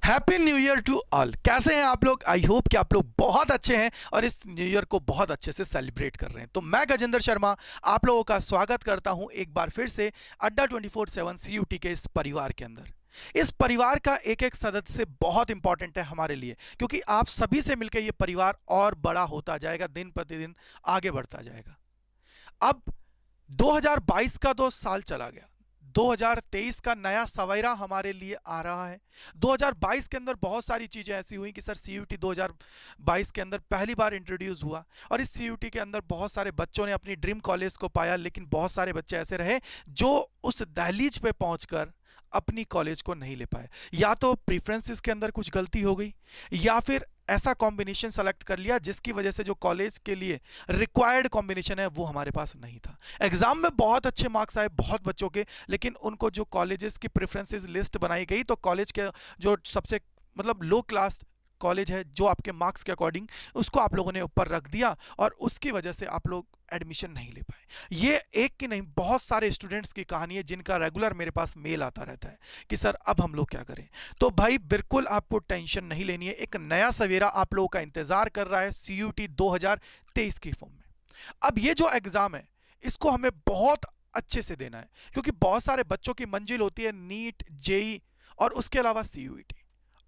Happy new year to all. कैसे हैं आप लोग? आई होप कि आप लोग बहुत अच्छे हैं और इस न्यू ईयर को बहुत अच्छे से सेलिब्रेट कर रहे हैं। तो मैं गजेंद्र शर्मा आप लोगों का स्वागत करता हूं एक बार फिर से अड्डा 24/7 सीयूटी के इस परिवार के अंदर। इस परिवार का एक एक सदस्य बहुत इंपॉर्टेंट है हमारे लिए, क्योंकि आप सभी से मिलकर ये परिवार और बड़ा होता जाएगा, दिन प्रतिदिन आगे बढ़ता जाएगा। अब 2022 का तो साल चला गया, 2023 का नया सवेरा हमारे लिए आ रहा है। 2022 के अंदर बहुत सारी चीजें ऐसी हुई कि सर सीयूटी 2022 के अंदर पहली बार इंट्रोड्यूस हुआ और इस सीयूटी के अंदर बहुत सारे बच्चों ने अपनी ड्रीम कॉलेज को पाया, लेकिन बहुत सारे बच्चे ऐसे रहे जो उस दहलीज पे पहुंचकर अपनी कॉलेज को नहीं ले पाए। या तो प्रेफरेंसेस के अंदर कुछ गलती हो गई, या फिर ऐसा कॉम्बिनेशन सेलेक्ट कर लिया जिसकी वजह से जो कॉलेज के लिए रिक्वायर्ड कॉम्बिनेशन है वो हमारे पास नहीं था। एग्जाम में बहुत अच्छे मार्क्स आए बहुत बच्चों के, लेकिन उनको जो कॉलेजेस की प्रेफरेंसेस लिस्ट बनाई गई तो कॉलेज के जो सबसे मतलब लो क्लास कॉलेज है जो आपके मार्क्स के अकॉर्डिंग, उसको आप लोगों ने ऊपर रख दिया और उसकी वजह से आप लोग एडमिशन नहीं ले पाए। ये एक की नहीं, बहुत सारे स्टूडेंट्स की कहानी है जिनका रेगुलर मेरे पास मेल आता रहता है कि सर अब हम लोग क्या करें। तो भाई बिल्कुल आपको टेंशन नहीं लेनी है, एक नया सवेरा आप लोगों का इंतजार कर रहा है सीयूटी 2023 की फॉर्म में। अब ये जो एग्जाम है इसको हमें बहुत अच्छे से देना है, क्योंकि बहुत सारे बच्चों की मंजिल होती है नीट, जेई और उसके अलावा सीयूटी।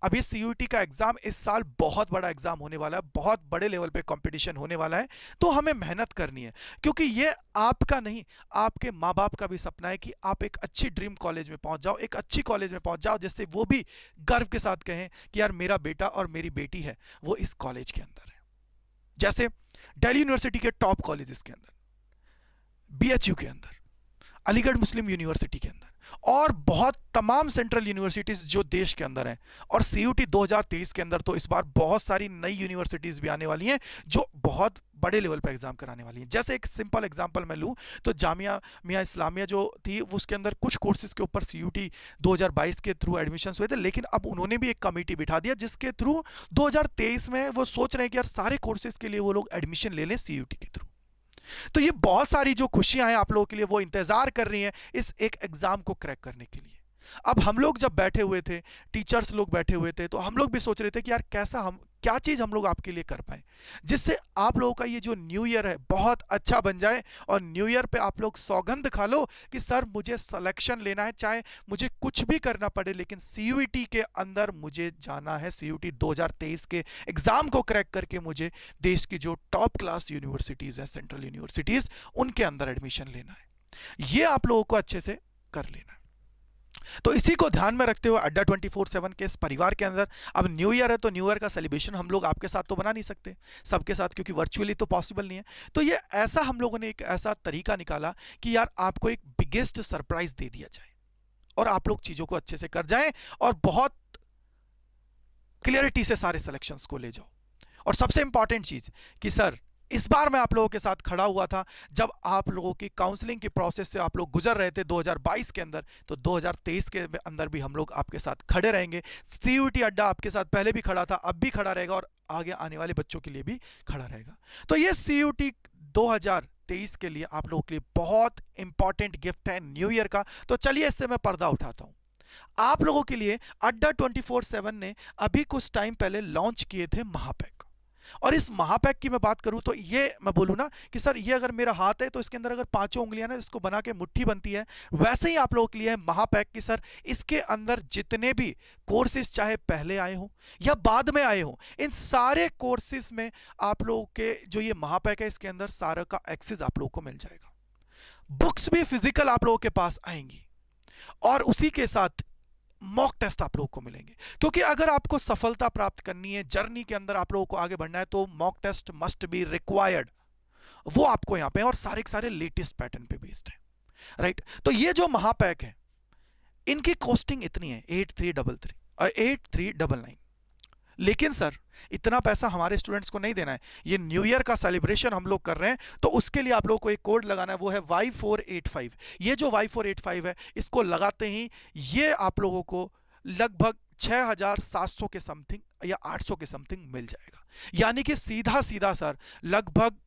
अब ये सीयूटी का एग्जाम इस साल बहुत बड़ा एग्जाम होने वाला है, बहुत बड़े लेवल पे कंपटीशन होने वाला है। तो हमें मेहनत करनी है, क्योंकि ये आपका नहीं, आपके माँ बाप का भी सपना है कि आप एक अच्छी ड्रीम कॉलेज में पहुंच जाओ, एक अच्छी कॉलेज में पहुंच जाओ जिससे वो भी गर्व के साथ कहें कि यार मेरा बेटा और मेरी बेटी है वो इस कॉलेज के अंदर है। जैसे दिल्ली यूनिवर्सिटी के टॉप कॉलेजेस के अंदर, बीएचयू के अंदर, अलीगढ़ मुस्लिम यूनिवर्सिटी के अंदर और बहुत तमाम सेंट्रल यूनिवर्सिटीज जो देश के अंदर हैं। और सीयूटी 2023 के अंदर तो इस बार बहुत सारी नई यूनिवर्सिटीज भी आने वाली हैं जो बहुत बड़े लेवल पर एग्जाम कराने वाली हैं। जैसे एक सिंपल एग्जांपल मैं लूं तो जामिया मियां इस्लामिया जो थी उसके अंदर कुछ कोर्सेज के ऊपर सीयूटी 2022 के थ्रू एडमिशन हुए थे, लेकिन अब उन्होंने भी एक कमेटी बिठा दिया जिसके थ्रू 2023 में वो सोच रहे हैं कि यार सारे कोर्सेज के लिए वो लोग एडमिशन ले लें सीयूटी के थ्रू। तो ये बहुत सारी जो खुशियां हैं आप लोगों के लिए वो इंतजार कर रही हैं इस एक एग्जाम को क्रैक करने के लिए। अब हम लोग जब बैठे हुए थे, टीचर्स लोग बैठे हुए थे, तो हम लोग भी सोच रहे थे कि यार कैसा हम क्या चीज हम लोग आपके लिए कर पाए जिससे आप लोगों का ये जो न्यू ईयर है बहुत अच्छा बन जाए। और न्यू ईयर पे आप लोग सौगंध खा लो कि सर मुझे सिलेक्शन लेना है, चाहे मुझे कुछ भी करना पड़े, लेकिन सीयूटी के अंदर मुझे जाना है। सीयूटी 2023 के एग्जाम को क्रैक करके मुझे देश की जो टॉप क्लास यूनिवर्सिटीज है, सेंट्रल यूनिवर्सिटीज, उनके अंदर एडमिशन लेना है। ये आप लोगों को अच्छे से कर लेना है। तो इसी को ध्यान में रखते हुए अड्डा 24/7 के इस परिवार के अंदर अब न्यू ईयर है, तो न्यू ईयर का सेलिब्रेशन हम लोग आपके साथ तो बना नहीं सकते सबके साथ, क्योंकि वर्चुअली तो पॉसिबल नहीं है। तो ये ऐसा हम लोगों ने एक ऐसा तरीका निकाला कि यार आपको एक बिगेस्ट सरप्राइज दे दिया जाए और आप लोग चीजों को अच्छे से कर जाएं और बहुत क्लियरिटी से सारे सिलेक्शंस को ले जाओ। और सबसे इंपॉर्टेंट चीज कि सर इस बार मैं आप लोगों के साथ खड़ा हुआ था जब आप लोगों की काउंसलिंग की प्रोसेस से आप लोग गुजर रहे थे 2022 के अंदर, तो 2023 के अंदर भी हम लोग आपके साथ खड़े रहेंगे। सीयूटी अड्डा आपके साथ पहले भी खड़ा था, अब भी खड़ा रहेगा और आगे आने वाले बच्चों के लिए भी खड़ा रहेगा। तो ये सीयूटी 2023 के लिए आप लोगों के लिए बहुत इंपॉर्टेंट गिफ्ट है न्यू ईयर का। तो चलिए इससे मैं पर्दा उठाता हूं। आप लोगों के लिए अड्डा 24/7 ने अभी कुछ टाइम पहले लॉन्च किए थे महापैक। और इस महापैक की मैं बात करूं तो ये मैं बोलूं ना कि सर ये अगर मेरा हाथ है तो इसके अंदर अगर पांचों उंगलियां ना इसको बना के मुट्ठी बनती है, वैसे ही आप लोगों के लिए है महापैक की सर इसके अंदर जितने भी कोर्सेज चाहे पहले आए हो या बाद में आए हो, इन सारे कोर्सेज में आप लोगों के जो ये महापैक है इसके अंदर सारा का एक्सेस आप लोगों को मिल जाएगा। बुक्स भी फिजिकल आप लोगों के पास आएंगी और उसी के साथ मॉक टेस्ट आप लोगों को मिलेंगे, क्योंकि अगर आपको सफलता प्राप्त करनी है जर्नी के अंदर, आप लोगों को आगे बढ़ना है, तो mock test must be required. वो आपको यहां पे और सारे के सारे लेटेस्ट पैटर्न पे बेस्ड है, राइट। तो ये जो महापैक है इनकी कॉस्टिंग इतनी है 8333 लेकिन सर इतना पैसा हमारे स्टूडेंट्स को नहीं देना है। ये न्यू ईयर का सेलिब्रेशन हम लोग कर रहे हैं, तो उसके लिए आप लोगों को एक कोड लगाना है, वो है Y485। ये जो Y485 है इसको लगाते ही ये आप लोगों को लगभग 6700 के समथिंग या 800 के समथिंग मिल जाएगा। यानी कि सीधा सीधा सर लगभग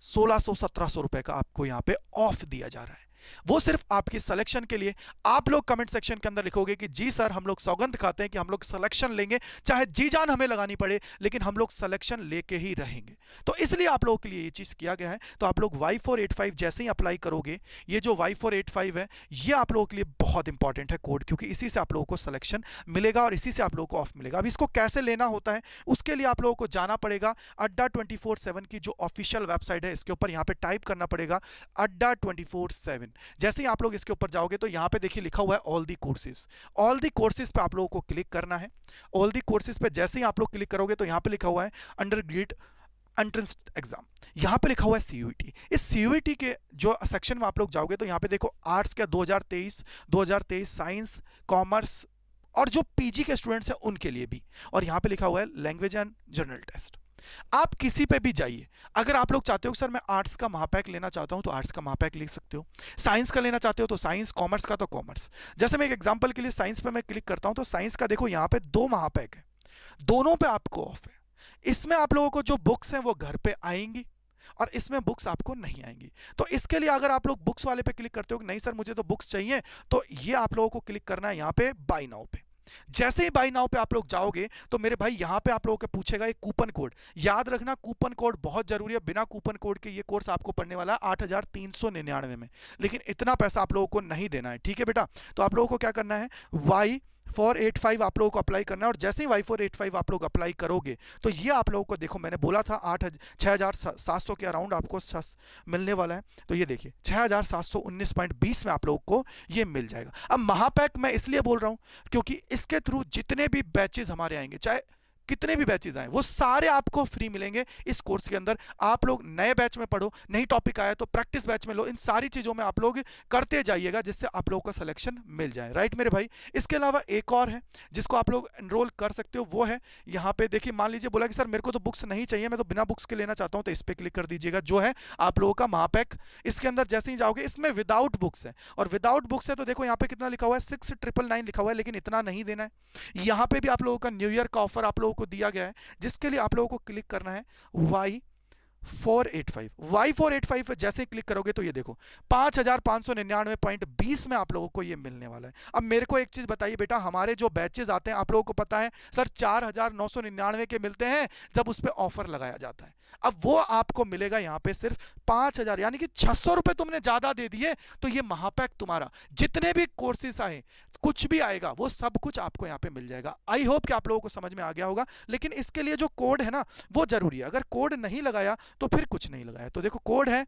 1600-1700 रुपए का आपको यहां पे ऑफ दिया जा रहा है। वो सिर्फ आपकी सिलेक्शन के लिए। आप लोग कमेंट सेक्शन के अंदर लिखोगे कि जी सर हम लोग सौगंध खाते हैं कि हम लोग सिलेक्शन लेंगे, चाहे जी जान हमें लगानी पड़े, लेकिन हम लोग सिलेक्शन लेके ही रहेंगे। तो इसलिए आप लोगों के लिए ये चीज किया गया है। तो आप लोग Y485 जैसे ही अप्लाई करोगे, ये जो Y485 है ये आप लोगों के लिए बहुत इंपॉर्टेंट है कोड, क्योंकि इसी से आप लोगों को सिलेक्शन मिलेगा और इसी से आप लोगों को ऑफ मिलेगा। अब इसको कैसे लेना होता है, उसके लिए आप लोगों को जाना पड़ेगा अड्डा 24/7 की जो ऑफिशियल वेबसाइट है, इसके ऊपर यहाँ पे टाइप करना पड़ेगा अड्डा 24/7। जैसे ही आप लोग इसके ऊपर जाओगे तो यहाँ पे देखिए लिखा हुआ है all the courses. All the courses पे आप लोगों को क्लिक करना है। ऑल दी कोर्सेज पे जैसे ही आप लोग क्लिक करोगे तो यहाँ पे लिखा हुआ है अंडर ग्रेड एंट्रेंस एग्जाम, यहां पे लिखा हुआ है सीयूईटी। इस सीयूईटी के जो सेक्शन में आप लोग जाओगे तो यहां पे देखो आर्ट्स का 2023 साइंस कॉमर्स और जो पीजी के स्टूडेंट्स हैं उनके लिए भी, और यहां पे लिखा हुआ है लैंग्वेज एंड जनरल टेस्ट। आप किसी पे भी जाइए, अगर आप लोग चाहते हो सर मैं आर्ट्स का महापैक लेना चाहता हूं तो आर्ट्स का महापैक ले सकते हो, साइंस का लेना चाहते हो तो साइंस, कॉमर्स का तो कॉमर्स। जैसे मैं एक एग्जांपल के लिए साइंस पे मैं क्लिक करता हूं तो साइंस का देखो यहां पे 2 महापैक है, दोनों पे आपको ऑफ है। इसमें आप लोगों को जो बुक्स हैं वो घर पे आएंगी और इसमें बुक्स आपको नहीं आएंगी। तो इसके लिए अगर आप लोग बुक्स वाले पे क्लिक करते हो कि नहीं सर मुझे तो बुक्स चाहिए, तो ये आप लोगों को क्लिक करना है यहाँ पे बाय नाउ पे। जैसे ही बाय नाउ पे आप लोग जाओगे तो मेरे भाई यहां पे आप लोगों को पूछेगा एक कूपन कोड, याद रखना कूपन कोड बहुत जरूरी है। बिना कूपन कोड के ये कोर्स आपको पढ़ने वाला है 8,399 में, लेकिन इतना पैसा आप लोगों को नहीं देना है, ठीक है बेटा। तो आप लोगों को क्या करना है, Y485 आप लोगों को अप्लाई करना है, और जैसे ही Y485 आप लोग अप्लाई करोगे तो ये आप लोगों को देखो मैंने बोला था 6,700 के अराउंड आपको मिलने वाला है। तो ये देखिए 6,719.20 में आप लोगों को ये मिल जाएगा। अब महापैक मैं इसलिए बोल रहा हूं क्योंकि इसके थ्रू जितने भी बैचेस हमारे आएंगे, चाहे कितने भी बैचेस आए, वो सारे आपको फ्री मिलेंगे इस कोर्स के अंदर। आप लोग नए बैच में पढ़ो, नई टॉपिक आया तो प्रैक्टिस बैच में लो, इन सारी चीजों में आप लोग करते जाइएगा जिससे आप लोगों का सिलेक्शन मिल जाए, राइट मेरे भाई। इसके अलावा एक और है जिसको आप लोग एनरोल कर सकते हो, वो है यहाँ पे देखिए, मान लीजिए बोला कि सर मेरे को तो बुक्स नहीं चाहिए, मैं तो बिना बुक्स के लेना चाहता हूँ, तो इस पर क्लिक कर दीजिएगा, जो है आप लोगों का महापैक। इसके अंदर जैसे ही जाओगे इसमें विदाउट बुक्स है, और विदाउट बुक्स है तो देखो यहाँ पे कितना लिखा हुआ है 6,999 लिखा हुआ है, लेकिन इतना नहीं देना है। यहाँ पे भी आप लोगों का न्यू ईयर का ऑफर आप लोगों को दिया गया है, जिसके लिए आप लोगों को क्लिक करना है Y485 पे जैसे ही क्लिक करोगे तो ये देखो 5,599.20 में आप लोगों को ये मिलने वाला है। अब मेरे को एक चीज बताइए बेटा, हमारे जो बैचेस आते हैं आप लोगों को पता है सर 4,999 के मिलते हैं जब उस पर ऑफर लगाया जाता है। अब वो आपको मिलेगा यहाँ पे सिर्फ 5,000, यानी कि 600 रुपए तुमने ज्यादा दे दिए, तो ये महापैक तुम्हारा जितने भी कोर्सेस आए, कुछ भी आएगा वो सब कुछ आपको यहाँ पे मिल जाएगा। आई होप कि आप लोगों को समझ में आ गया होगा, लेकिन इसके लिए जो कोड है ना वो जरूरी है। अगर कोड नहीं लगाया तो फिर कुछ नहीं लगाया। तो देखो कोड है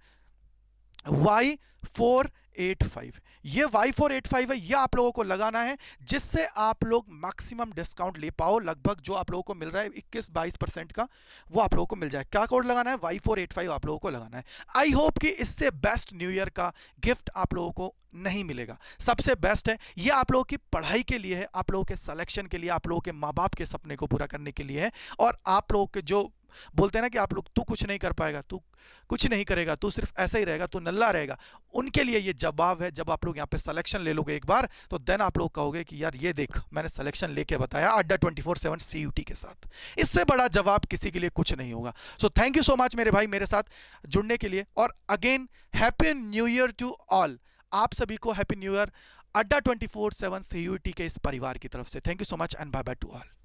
Y485, ये Y485 है, ये आप लोगों को लगाना है जिससे आप लोग मैक्सिमम डिस्काउंट ले पाओ। लगभग जो आप लोगों को मिल रहा है 21-22% का, वो आप लोगों को मिल जाए। क्या कोड लगाना है, Y485 आप लोगों को लगाना है। आई होप कि इससे बेस्ट न्यू ईयर का गिफ्ट आप लोगों को नहीं मिलेगा। सबसे बेस्ट है ये, आप लोगों की पढ़ाई के लिए है, आप लोगों के सिलेक्शन के लिए, आप लोगों के माँ बाप के सपने को पूरा करने के लिए है, और आप लोगों के जो बोलते हैं ना कि आप लोग तू कुछ नहीं कर पाएगा, तू कुछ नहीं करेगा, तू सिर्फ ऐसा ही रहेगा, तू नल्ला रहेगा, उनके लिए ये जवाब है। जब आप लोग यहाँ पे सिलेक्शन ले लोगे एक बार, तो देन आप लोग कहोगे कि यार ये देख मैंने सिलेक्शन लेके बताया अड्डा 24/7 सीयूटी के साथ। इससे बड़ा जवाब किसी के लिए कुछ नहीं होगा। So thank you so much मेरे भाई मेरे साथ जुड़ने के लिए, और again happy new year to all. आप सभी को हैप्पी न्यू ईयर अड्डा 24/7 सीयूटी के इस परिवार की तरफ से। Thank you so much and bye bye to all.